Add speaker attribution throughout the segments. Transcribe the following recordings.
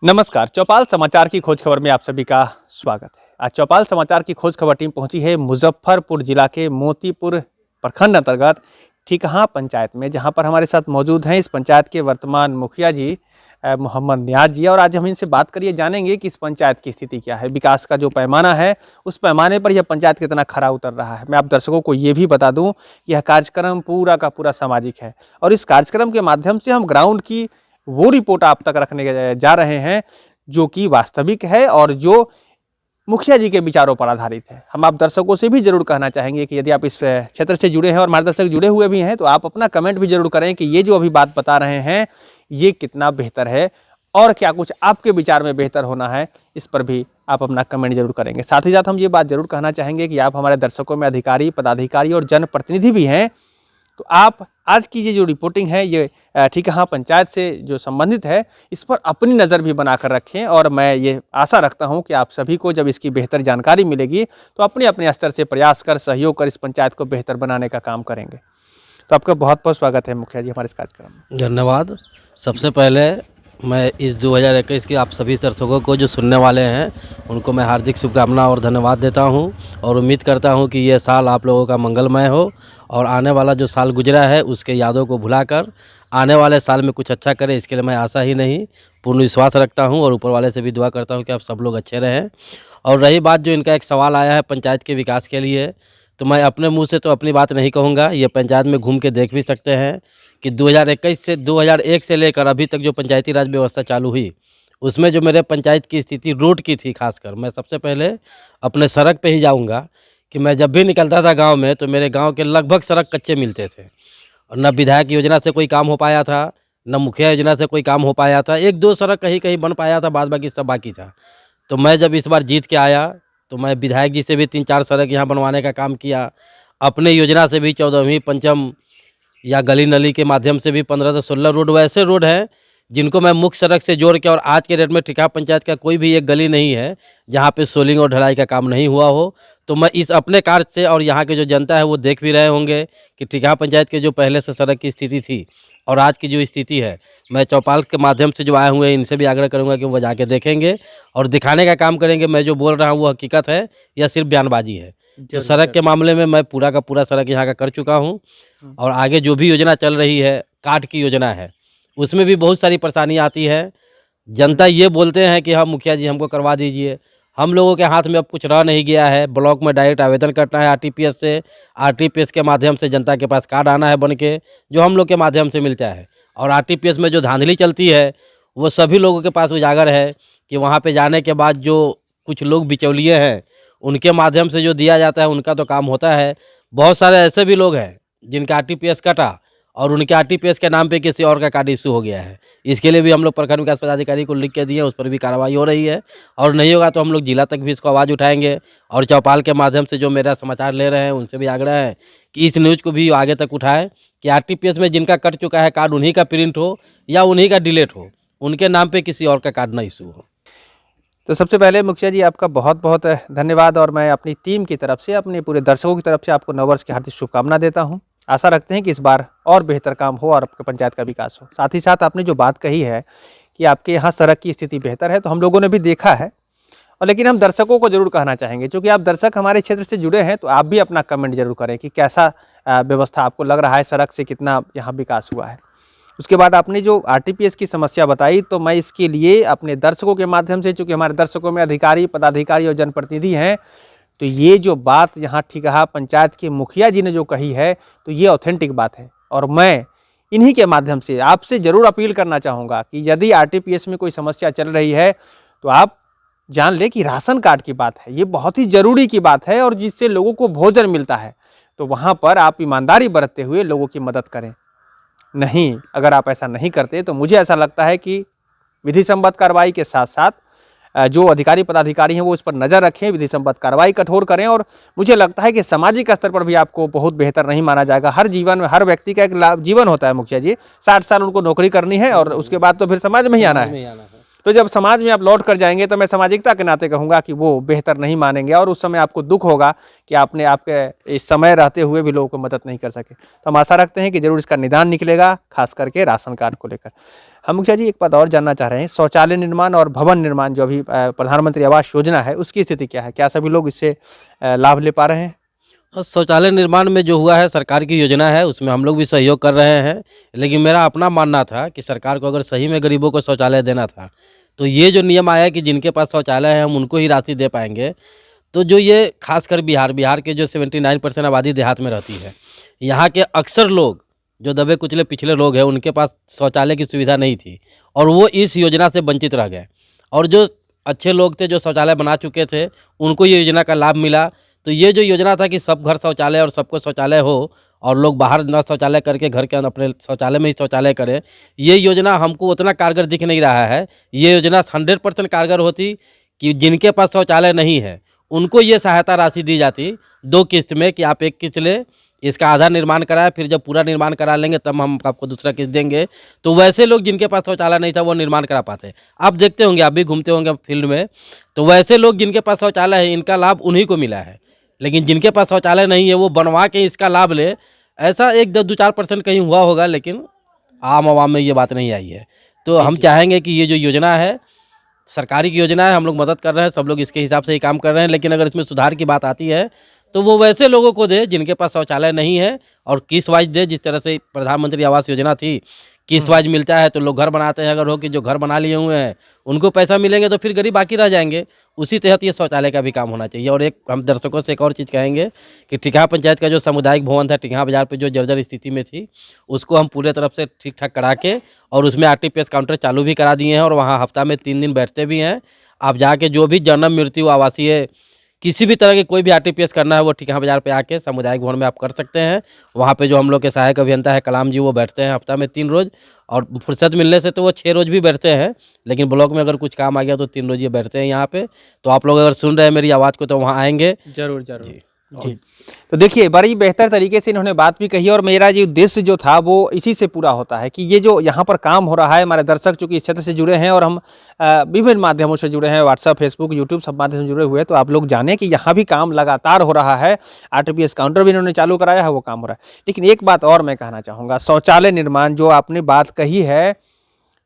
Speaker 1: नमस्कार। चौपाल समाचार की खोज खबर में आप सभी का स्वागत है। आज चौपाल समाचार की खोज खबर टीम पहुंची है मुजफ्फरपुर जिला के मोतीपुर प्रखंड अंतर्गत ठिकहा पंचायत में, जहां पर हमारे साथ मौजूद हैं इस पंचायत के वर्तमान मुखिया जी मोहम्मद नियाज जी। और आज हम इनसे बात करिए, जानेंगे कि इस पंचायत की स्थिति क्या है, विकास का जो पैमाना है उस पैमाने पर यह पंचायत कितना खरा उतर रहा है। मैं आप दर्शकों को ये भी बता दूं कि यह कार्यक्रम पूरा का पूरा सामाजिक है और इस कार्यक्रम के माध्यम से हम ग्राउंड की वो रिपोर्ट आप तक रखने जा रहे हैं जो कि वास्तविक है और जो मुखिया जी के विचारों पर आधारित है। हम आप दर्शकों से भी जरूर कहना चाहेंगे कि यदि आप इस क्षेत्र से जुड़े हैं और हमारे दर्शक जुड़े हुए भी हैं तो आप अपना कमेंट भी जरूर करें कि ये जो अभी बात बता रहे हैं ये कितना बेहतर है और क्या कुछ आपके विचार में बेहतर होना है, इस पर भी आप अपना कमेंट जरूर करेंगे। साथ ही साथ हम ये बात जरूर कहना चाहेंगे कि आप हमारे दर्शकों में अधिकारी, पदाधिकारी और जनप्रतिनिधि भी हैं, तो आप आज की ये जो रिपोर्टिंग है ये ठिकहा पंचायत से जो संबंधित है इस पर अपनी नज़र भी बनाकर रखें। और मैं ये आशा रखता हूं कि आप सभी को जब इसकी बेहतर जानकारी मिलेगी तो अपने अपने स्तर से प्रयास कर, सहयोग कर इस पंचायत को बेहतर बनाने का काम करेंगे। तो आपका बहुत बहुत स्वागत है मुखिया जी हमारे इस कार्यक्रम में।
Speaker 2: धन्यवाद। सबसे पहले मैं इस 2021 के आप सभी दर्शकों को जो सुनने वाले हैं उनको मैं हार्दिक शुभकामना और धन्यवाद देता हूं और उम्मीद करता हूं कि ये साल आप लोगों का मंगलमय हो और आने वाला जो साल गुजरा है उसके यादों को भुलाकर आने वाले साल में कुछ अच्छा करें, इसके लिए मैं आशा ही नहीं पूर्ण विश्वास रखता हूं और ऊपर वाले से भी दुआ करता हूं कि आप सब लोग अच्छे रहें। और रही बात जो इनका एक सवाल आया है पंचायत के विकास के लिए, तो मैं अपने मुंह से तो अपनी बात नहीं कहूँगा, ये पंचायत में घूम के देख भी सकते हैं कि 2021 से 2001 से लेकर अभी तक जो पंचायती राज व्यवस्था चालू हुई उसमें जो मेरे पंचायत की स्थिति रोड की थी। खासकर मैं सबसे पहले अपने सड़क पे ही जाऊंगा कि मैं जब भी निकलता था गांव में तो मेरे गांव के लगभग सड़क कच्चे मिलते थे और न विधायक योजना से कोई काम हो पाया था, न मुखिया योजना से कोई काम हो पाया था। एक दो सड़क कहीं कहीं बन पाया था, बाद बाकी सब बाकी था। तो मैं जब इस बार जीत के आया तो मैं विधायक जी से भी 3-4 सड़क यहाँ बनवाने का काम किया, अपने योजना से भी 14वीं पंचम या गली नली के माध्यम से भी 15 से 16 रोड वैसे रोड हैं जिनको मैं मुख्य सड़क से जोड़ के, और आज के डेट में ठिकहा पंचायत का कोई भी एक गली नहीं है जहाँ पे सोलिंग और ढलाई का काम नहीं हुआ हो। तो मैं इस अपने कार्य से, और यहाँ के जो जनता है वो देख भी रहे होंगे कि ठिकहा पंचायत के जो पहले से सड़क की स्थिति थी और आज की जो स्थिति है, मैं चौपाल के माध्यम से जो आए हुए हैं इनसे भी आग्रह करूँगा कि वो जाके देखेंगे और दिखाने का काम करेंगे मैं जो बोल रहा हूँ वो हकीकत है या सिर्फ बयानबाजी है। तो सड़क के मामले में मैं पूरा का पूरा सड़क यहाँ का कर चुका हूँ और आगे जो भी योजना चल रही है, काट की योजना है, उसमें भी बहुत सारी परेशानी आती है। जनता ये बोलते हैं कि हाँ मुखिया जी हमको करवा दीजिए, हम लोगों के हाथ में अब कुछ रह नहीं गया है। ब्लॉक में डायरेक्ट आवेदन करना है आरटीपीएस से, आरटीपीएस के माध्यम से जनता के पास कार्ड आना है बन के, जो हम लोग के माध्यम से मिलता है। और आरटीपीएस में जो धांधली चलती है वो सभी लोगों के पास उजागर है कि वहाँ पे जाने के बाद जो कुछ लोग बिचौलिए हैं उनके माध्यम से जो दिया जाता है उनका तो काम होता है। बहुत सारे ऐसे भी लोग हैं जिनका आरटीपीएस कटा और उनके आरटीपीएस के नाम पे किसी और का कार्ड इशू हो गया है। इसके लिए भी हम लोग प्रखंड विकास पदाधिकारी को लिख के दिए, उस पर भी कार्रवाई हो रही है और नहीं होगा तो हम लोग जिला तक भी इसको आवाज़ उठाएंगे। और चौपाल के माध्यम से जो मेरा समाचार ले रहे हैं उनसे भी आग्रह है कि इस न्यूज़ को भी आगे तक उठाएं कि आरटीपीएस में जिनका कट चुका है कार्ड उन्हीं का प्रिंट हो या उन्हीं का डिलीट हो, उनके नाम पर किसी और का कार्ड ना इशू हो।
Speaker 1: तो सबसे पहले मुखिया जी आपका बहुत बहुत धन्यवाद और मैं अपनी टीम की तरफ से, अपने पूरे दर्शकों की तरफ से आपको नववर्ष की हार्दिक शुभकामना देता हूं। आशा रखते हैं कि इस बार और बेहतर काम हो और आपके पंचायत का विकास हो। साथ ही साथ आपने जो बात कही है कि आपके यहाँ सड़क की स्थिति बेहतर है, तो हम लोगों ने भी देखा है, और लेकिन हम दर्शकों को जरूर कहना चाहेंगे, क्योंकि आप दर्शक हमारे क्षेत्र से जुड़े हैं, तो आप भी अपना कमेंट जरूर करें कि कैसा व्यवस्था आपको लग रहा है, सड़क से कितना यहाँ विकास हुआ है। उसके बाद आपने जो आरटीपीएस की समस्या बताई, तो मैं इसके लिए अपने दर्शकों के माध्यम से, चूँकि हमारे दर्शकों में अधिकारी, पदाधिकारी और जनप्रतिनिधि हैं, तो ये जो बात यहाँ ठिकहा पंचायत के मुखिया जी ने जो कही है तो ये ऑथेंटिक बात है। और मैं इन्हीं के माध्यम से आपसे ज़रूर अपील करना चाहूँगा कि यदि आरटीपीएस में कोई समस्या चल रही है तो आप जान लें कि राशन कार्ड की बात है, ये बहुत ही ज़रूरी की बात है और जिससे लोगों को भोजन मिलता है, तो वहाँ पर आप ईमानदारी बरतते हुए लोगों की मदद करें। नहीं, अगर आप ऐसा नहीं करते तो मुझे ऐसा लगता है कि विधि सम्मत कार्रवाई के साथ साथ जो अधिकारी पदाधिकारी हैं वो इस पर नज़र रखें, विधि सम्मत कार्रवाई कठोर करें। और मुझे लगता है कि सामाजिक स्तर पर भी आपको बहुत बेहतर नहीं माना जाएगा। हर जीवन में हर व्यक्ति का एक जीवन होता है मुखिया जी, 60 साल उनको नौकरी करनी है और उसके बाद तो फिर समाज में ही आना है। तो जब समाज में आप लौट कर जाएंगे तो मैं सामाजिकता के नाते कहूँगा कि वो बेहतर नहीं मानेंगे और उस समय आपको दुख होगा कि आपने आपके इस समय रहते हुए भी लोगों को मदद नहीं कर सके। तो हम आशा रखते हैं कि जरूर इसका निदान निकलेगा, खास करके राशन कार्ड को लेकर। हम मुखिया जी एक बात और जानना चाह रहे हैं, शौचालय निर्माण और भवन निर्माण जो अभी प्रधानमंत्री आवास योजना है उसकी स्थिति क्या है? क्या सभी लोग इससे लाभ ले पा रहे हैं?
Speaker 2: और शौचालय निर्माण में जो हुआ है सरकार की योजना है, उसमें हम लोग भी सहयोग कर रहे हैं। लेकिन मेरा अपना मानना था कि सरकार को अगर सही में गरीबों को शौचालय देना था, तो ये जो नियम आया कि जिनके पास शौचालय है हम उनको ही राशि दे पाएंगे, तो जो ये खासकर बिहार के जो 79% आबादी देहात में रहती है, यहाँ के अक्सर लोग जो दबे कुचले पिछले लोग हैं, उनके पास शौचालय की सुविधा नहीं थी और वो इस योजना से वंचित रह गए। और जो अच्छे लोग थे, जो शौचालय बना चुके थे, उनको ये योजना का लाभ मिला। तो ये जो योजना था कि सब घर शौचालय और सबको शौचालय हो और लोग बाहर न शौचालय करके घर के अंदर अपने शौचालय में ही शौचालय करें, ये योजना हमको उतना कारगर दिख नहीं रहा है। ये योजना 100% कारगर होती कि जिनके पास शौचालय नहीं है उनको ये सहायता राशि दी जाती 2 किस्त में, कि आप एक किस्त ले, इसका आधा निर्माण कराए, फिर जब पूरा निर्माण करा लेंगे तब हम आपको दूसरा किस्त देंगे। तो वैसे लोग जिनके पास शौचालय नहीं था वो निर्माण करा पाते। आप देखते होंगे, आप भी घूमते होंगे फील्ड में, तो वैसे लोग जिनके पास शौचालय है इनका लाभ उन्हीं को मिला है। लेकिन जिनके पास शौचालय नहीं है वो बनवा के इसका लाभ ले, ऐसा 1-2-4% कहीं हुआ होगा, लेकिन आम आवाम में ये बात नहीं आई है। तो हम चाहेंगे कि ये जो योजना है सरकारी की योजना है, हम लोग मदद कर रहे हैं, सब लोग इसके हिसाब से ही काम कर रहे हैं। लेकिन अगर इसमें सुधार की बात आती है तो वो वैसे लोगों को दे जिनके पास शौचालय नहीं है, और किस्त वाइज दे। जिस तरह से प्रधानमंत्री आवास योजना थी, किस्त वाइज मिलता है तो लोग घर बनाते हैं। अगर हो कि जो घर बना लिए हुए हैं उनको पैसा मिलेंगे तो फिर गरीब बाकी रह जाएंगे। उसी तहत ये शौचालय का भी काम होना चाहिए। और एक हम दर्शकों से एक और चीज़ कहेंगे कि टिकहा पंचायत का जो सामुदायिक भवन था टिकहा बाजार पे, जो जर्जर स्थिति में थी, उसको हम पूरे तरफ से ठीक ठाक करा के और उसमें RTPS काउंटर चालू भी करा दिए हैं और वहाँ हफ्ता में 3 दिन बैठते भी हैं। आप जाके जो भी जन्म मृत्यु आवासीय किसी भी तरह की कोई भी RTPS करना है वो टिकहा बाजार पे आके सामुदायिक भवन में आप कर सकते हैं। वहाँ पे जो हम लोग के सहायक अभियंता है कलाम जी, वो बैठते हैं हफ्ता में 3 रोज़, और फुर्सत मिलने से तो वो 6 रोज़ भी बैठते हैं। लेकिन ब्लॉक में अगर कुछ काम आ गया तो 3 रोज़ ये बैठते हैं यहाँ पे। तो आप लोग अगर सुन रहे हैं मेरी आवाज़ को तो वहाँ आएंगे
Speaker 1: जरूर जरूर जी। तो देखिए बड़ी बेहतर तरीके से इन्होंने बात भी कही और मेरा जो उद्देश्य जो था वो इसी से पूरा होता है कि ये जो यहाँ पर काम हो रहा है, हमारे दर्शक चूँकि इस क्षेत्र से जुड़े हैं और हम विभिन्न माध्यमों से जुड़े हैं, व्हाट्सएप, फेसबुक, यूट्यूब सब माध्यम से जुड़े हुए हैं, तो आप लोग जानें कि यहाँ भी काम लगातार हो रहा है। RTPS काउंटर भी इन्होंने चालू कराया है, वो काम हो रहा है। लेकिन एक बात और मैं कहना चाहूँगा, शौचालय निर्माण जो आपने बात कही है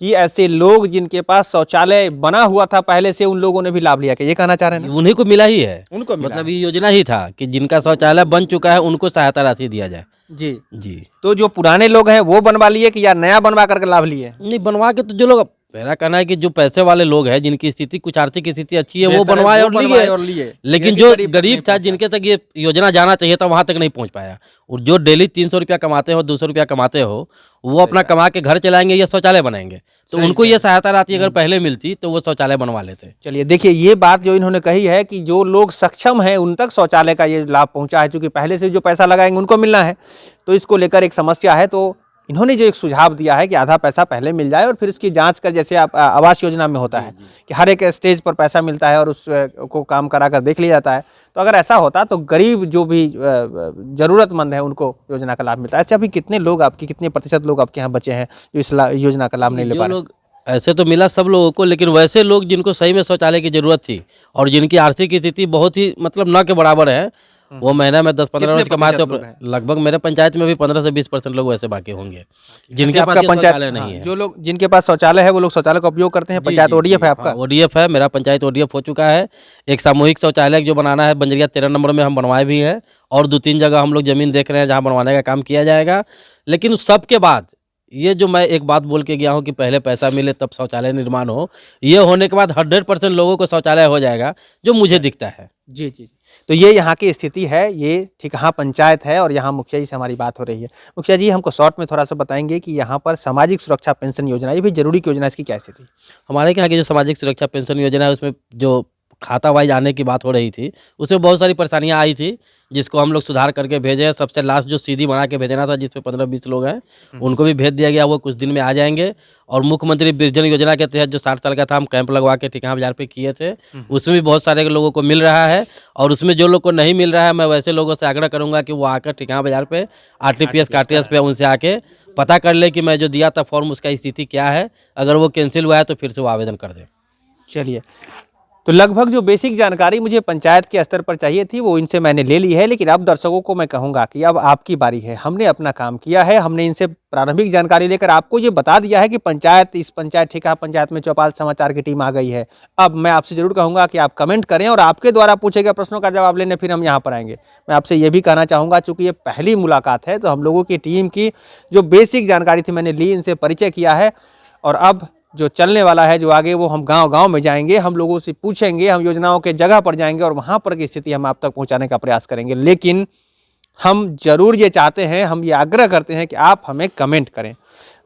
Speaker 1: कि ऐसे लोग जिनके पास शौचालय बना हुआ था पहले से, उन लोगों ने भी लाभ लिया, कि ये कहना चाह रहे हैं ना?
Speaker 2: उन्हीं को मिला ही है,
Speaker 1: उनको मिला
Speaker 2: मतलब ये योजना ही था कि जिनका शौचालय बन चुका है उनको सहायता राशि दिया जाए।
Speaker 1: जी
Speaker 2: जी,
Speaker 1: तो जो पुराने लोग हैं वो बनवा लिए कि या नया बनवा करके लाभ लिए?
Speaker 2: नहीं बनवा के तो जो लोग, मेरा कहना है कि जो पैसे वाले लोग हैं जिनकी स्थिति कुछ आर्थिक स्थिति अच्छी है वो
Speaker 1: बेहतर है,
Speaker 2: बनवाए
Speaker 1: वो
Speaker 2: और
Speaker 1: बनवाए और लिए।
Speaker 2: लिए। लेकिन
Speaker 1: जिनकी
Speaker 2: जो
Speaker 1: गरीब तक
Speaker 2: गरीब
Speaker 1: नहीं
Speaker 2: था,
Speaker 1: पहुंचा।
Speaker 2: जिनके तक ये योजना जाना चाहिए था, वहां तक नहीं पहुंच पाया। और जो डेली 300 रुपया कमाते हो, 200 रुपया कमाते हो, वो अपना कमा के घर चलाएंगे या शौचालय बनाएंगे। तो उनको ये सहायता राशि अगर पहले मिलती तो वो शौचालय बनवा लेते।
Speaker 1: चलिए देखिए, ये बात जो इन्होंने कही है कि जो लोग सक्षम हैं उन तक शौचालय का ये लाभ पहुंचा है, क्योंकि पहले से जो पैसा लगाएंगे उनको मिलना है, तो इसको लेकर एक समस्या है। तो इन्होंने जो एक सुझाव दिया है कि आधा पैसा पहले मिल जाए और फिर इसकी जांच कर, जैसे आप आवास योजना में होता है कि हर एक स्टेज पर पैसा मिलता है और उसको काम करा कर देख लिया जाता है, तो अगर ऐसा होता तो गरीब जो भी ज़रूरतमंद है उनको योजना का लाभ मिलता है। ऐसे अभी कितने लोग आपके, कितने प्रतिशत लोग आपके यहाँ बचे हैं जो इस योजना का लाभ नहीं ले पा रहे?
Speaker 2: लोग ऐसे तो मिला सब लोगों को, लेकिन वैसे लोग जिनको सही में शौचालय की जरूरत थी और जिनकी आर्थिक स्थिति बहुत ही मतलब न के बराबर है, वो महीना में 10-15 रोज कमाते हो। लगभग मेरे पंचायत में भी 15 से 20% लोग वैसे बाकी होंगे जिनके पास शौचालय नहीं है।
Speaker 1: जो लोग जिनके पास शौचालय है वो लोग शौचालय का उपयोग करते हैं। पंचायत ODF है आपका?
Speaker 2: ODF है, मेरा पंचायत ODF हो चुका है। एक सामूहिक शौचालय जो बनाना है बंजरिया 13 नंबर में हम बनवाए भी हैं, और 2-3 जगह हम लोग जमीन देख रहे हैं जहाँ बनवाने का काम किया जाएगा। लेकिन सबके बाद ये जो मैं एक बात बोल के गया हूँ कि पहले पैसा मिले तब शौचालय निर्माण हो, ये होने के बाद 100% लोगों को शौचालय हो जाएगा, जो मुझे दिखता है।
Speaker 1: जी जी। तो ये यहाँ की स्थिति है, ये ठिकहा पंचायत है और यहाँ मुखिया जी से हमारी बात हो रही है। मुखिया जी, हमको शॉर्ट में थोड़ा सा बताएंगे कि यहाँ पर सामाजिक सुरक्षा पेंशन योजना, ये भी जरूरी की योजना है, इसकी क्या स्थिति?
Speaker 2: हमारे यहाँ की जो सामाजिक सुरक्षा पेंशन योजना है उसमें जो खाता वाइज आने की बात हो रही थी, उसमें बहुत सारी परेशानियां आई थी, जिसको हम लोग सुधार करके भेजे हैं। सबसे लास्ट जो सीधी बना के भेजना था, जिसमें 15-20 लोग हैं, उनको भी भेज दिया गया, वो कुछ दिन में आ जाएंगे। और मुख्यमंत्री वृद्धजन योजना के तहत जो 60 साल का था, हम कैंप लगवा के ठिकाना बाजार पे किए थे, उसमें भी बहुत सारे लोगों को मिल रहा है। और उसमें जो लोग को नहीं मिल रहा है, मैं वैसे लोगों से आग्रह करूंगा कि वो आकर ठिकाना बाजार पे RTPS KTS पे उनसे आके पता कर ले कि मैं जो दिया था फॉर्म, उसका स्थिति क्या है। अगर वो कैंसिल हुआ है तो फिर से वो आवेदन कर दें।
Speaker 1: चलिए, तो लगभग जो बेसिक जानकारी मुझे पंचायत के स्तर पर चाहिए थी वो इनसे मैंने ले ली है। लेकिन अब दर्शकों को मैं कहूँगा कि अब आपकी बारी है। हमने अपना काम किया है, हमने इनसे प्रारंभिक जानकारी लेकर आपको ये बता दिया है कि इस पंचायत ठिका पंचायत में चौपाल समाचार की टीम आ गई है। अब मैं आपसे जरूर कहूँगा कि आप कमेंट करें और आपके द्वारा पूछे गए प्रश्नों का जवाब लेने फिर हम यहाँ पर आएंगे। मैं आपसे ये भी कहना चाहूँगा, चूँकि ये पहली मुलाकात है, तो हम लोगों की टीम की जो बेसिक जानकारी थी मैंने ली, इनसे परिचय किया है। और अब जो चलने वाला है, जो आगे, वो हम गांव-गांव में जाएंगे, हम लोगों से पूछेंगे, हम योजनाओं के जगह पर जाएंगे और वहां पर की स्थिति हम आप तक पहुंचाने का प्रयास करेंगे। लेकिन हम जरूर ये चाहते हैं, हम ये आग्रह करते हैं कि आप हमें कमेंट करें।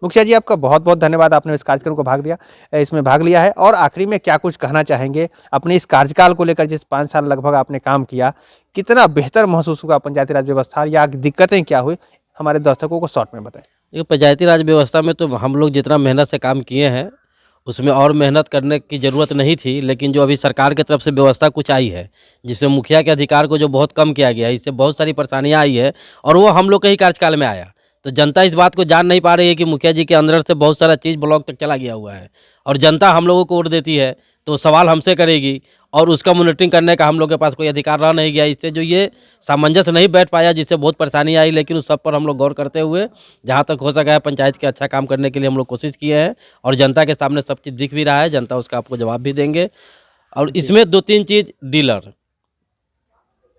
Speaker 1: मुखिया जी, आपका बहुत बहुत धन्यवाद, आपने इस कार्यक्रम को इसमें भाग लिया है। और आखिरी में क्या कुछ कहना चाहेंगे अपने इस कार्यकाल को लेकर? जिस 5 साल लगभग आपने काम किया, कितना बेहतर महसूस हुआ पंचायती राज व्यवस्था, या दिक्कतें क्या हुई, हमारे दर्शकों को शॉर्ट में बताएं।
Speaker 2: ये पंचायती राज व्यवस्था में तो हम लोग जितना मेहनत से काम किए हैं, उसमें और मेहनत करने की ज़रूरत नहीं थी। लेकिन जो अभी सरकार की तरफ से व्यवस्था कुछ आई है, जिसमें मुखिया के अधिकार को जो बहुत कम किया गया है, इससे बहुत सारी परेशानियां आई है। और वो हम लोग के ही कार्यकाल में आया, तो जनता इस बात को जान नहीं पा रही है कि मुखिया जी के अंदर से बहुत सारा चीज़ ब्लॉक तक चला गया हुआ है। और जनता हम लोगों को वोट देती है, तो सवाल हमसे करेगी, और उसका मॉनिटरिंग करने का हम लोग के पास कोई अधिकार रह नहीं गया। इससे जो ये सामंजस्य नहीं बैठ पाया, जिससे बहुत परेशानी आई। लेकिन उस सब पर हम लोग गौर करते हुए जहाँ तक हो सका है पंचायत के अच्छा काम करने के लिए हम लोग कोशिश किए हैं। और जनता के सामने सब चीज़ दिख भी रहा है, जनता उसका आपको जवाब भी देंगे। और इसमें 2-3 चीज़, डीलर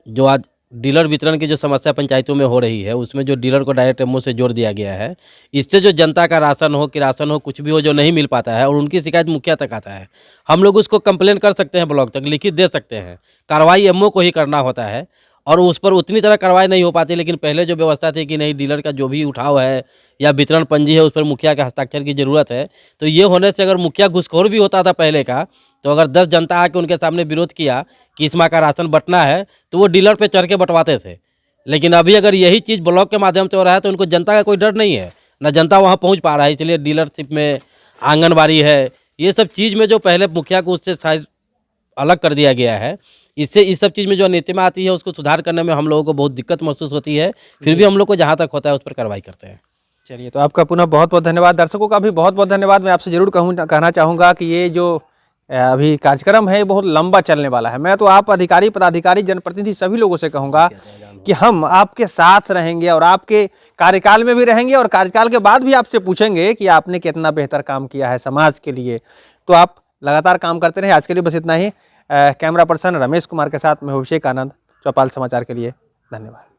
Speaker 2: जो आज डीलर वितरण की जो समस्या पंचायतों में हो रही है, उसमें जो डीलर को डायरेक्ट एमओ से जोड़ दिया गया है, इससे जो जनता का राशन हो, किरासन हो, कुछ भी हो, जो नहीं मिल पाता है और उनकी शिकायत मुखिया तक आता है, हम लोग उसको कंप्लेन कर सकते हैं, ब्लॉक तक लिखित दे सकते हैं। कार्रवाई एमओ को ही करना होता है और उस पर उतनी तरह कार्रवाई नहीं हो पाती। लेकिन पहले जो व्यवस्था थी कि नहीं, डीलर का जो भी उठाव है या वितरण पंजी है, उस पर मुखिया के हस्ताक्षर की ज़रूरत है। तो ये होने से अगर मुखिया घूसखोर भी होता था पहले का, तो अगर 10 जनता आके उनके सामने विरोध किया कि इस माह का राशन बंटना है, तो वो डीलर पे चढ़ के बंटवाते थे। लेकिन अभी अगर यही चीज़ ब्लॉक के माध्यम से हो रहा है, तो उनको जनता का कोई डर नहीं है, ना जनता वहाँ पहुँच पा रहा है। इसलिए डीलरशिप में, आंगनबाड़ी है, ये सब चीज़ में जो पहले मुखिया को उससे शायद अलग कर दिया गया है, इससे इस सब चीज़ में जो अनियमितता आती है, उसको सुधार करने में हम लोगों को बहुत दिक्कत महसूस होती है। फिर भी हम लोग को जहाँ तक होता है उस पर कार्रवाई करते हैं।
Speaker 1: चलिए, तो आपका पुनः बहुत बहुत धन्यवाद। दर्शकों का भी बहुत बहुत धन्यवाद। मैं आपसे जरूर कहना चाहूँगा कि ये जो अभी कार्यक्रम है, बहुत लंबा चलने वाला है। मैं तो आप अधिकारी, पदाधिकारी, जनप्रतिनिधि सभी लोगों से कहूँगा कि हम आपके साथ रहेंगे और आपके कार्यकाल में भी रहेंगे, और कार्यकाल के बाद भी आपसे पूछेंगे कि आपने कितना बेहतर काम किया है समाज के लिए। तो आप लगातार काम करते रहें। आज के लिए बस इतना ही। कैमरा पर्सन रमेश कुमार के साथ मैं अभिषेक आनंद, चौपाल समाचार के लिए। धन्यवाद।